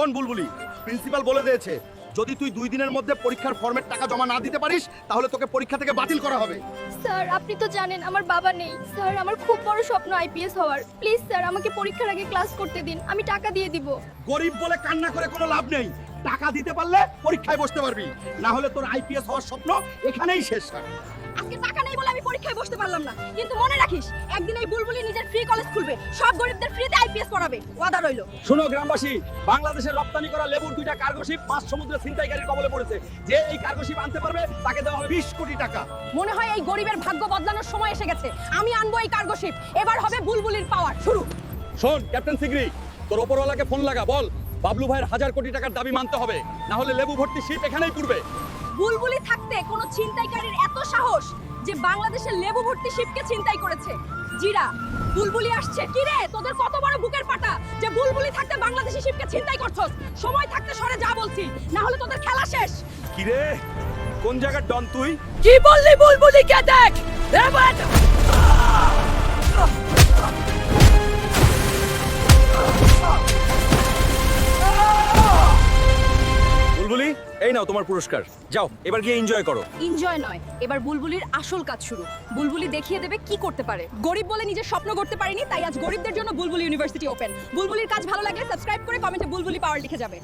কোন বুলবুলি প্রিন্সিপাল বলে দিয়েছে যদি তুই 2 দিনের মধ্যে পরীক্ষার ফর্মের টাকা জমা না দিতে পারিস তাহলে তোকে পরীক্ষা থেকে বাতিল করা হবে। স্যার আপনি তো জানেন আমার বাবা নেই। স্যার আমার খুব বড় স্বপ্ন আইপিএস হওয়ার। প্লিজ স্যার আমাকে পরীক্ষার আগে ক্লাস করতে দিন, আমি টাকা দিয়ে দিব। গরিব বলে কান্না করে কোনো লাভ নেই, টাকা দিতে পারলে পরীক্ষায় বসতে পারবি, না হলে তোর আইপিএস হওয়ার স্বপ্ন এখানেই শেষ হয়। আজকে টাকা নেই বলে আমি পরীক্ষায় বসতে পারলাম না, কিন্তু মনে রাখিস একদিন এই বুলবুলি নিজের ফ্রি কলেজ খুলবে, সব গরিবদের ফ্রিতে আইপিএস পড়াবে, ওয়াদা রইলো। শোনো গ্রামবাসী, বাংলাদেশের রপ্তানি করা লেবুর 2টা কার্গো শিপ মাছ সমুদ্রে ছিনতাইকারীর কবলে পড়েছে। যে এই কার্গো শিপ আনতে পারবে তাকে দেওয়া হবে 20 কোটি টাকা। মনে হয় এই গরিবের ভাগ্য বদলানোর সময় এসে গেছে। আমি আনবো এই কার্গো শিপ, এবার হবে বুলবুলির পাওয়ার শুরু। শোন ক্যাপ্টেন সিগরি, তোর ওপরওয়ালাকে ফোন লাগা, বল বাবলু ভাইয়ের 1000 কোটি টাকার দাবি মানতে হবে, না হলে লেবু ভর্তি শিপ এখানেই পড়বে। বুলবুলি থাকতে কোনো ছিনতাইকারীর এত সাহস যে বাংলাদেশের লেবু ভর্তি শিপকে ছিনতাই করেছে। জিরা বুলবুলি আসছে। কি রে তোদের কত বড় বুকের পাটা যে বুলবুলি থাকতে বাংলাদেশি শিপকে ছিনতাই করছস? সময় থাকতে সরে যা বলছি, না হলে তোদের খেলা শেষ। কি রে কোন জায়গার ডন তুই? কি বললি বুলবুলিকে দেখ এবার। বুলবুলি এই নাও তোমার পুরস্কার, যাও এবার গিয়ে এনজয় করো। এনজয় নয়, এবার বুলবুলির আসল কাজ শুরু। বুলবুলি দেখিয়ে দেবে কি করতে পারে। গরিব বলে নিজের স্বপ্ন করতে পারেনি, তাই আজ গরিবদের জন্য বুলবুলি ইউনিভার্সিটি ওপেন। বুলবুলির কাজ ভালো লাগলে সাবস্ক্রাইব করে কমেন্টে বুলবুলি পাওয়ার লিখে যাবে।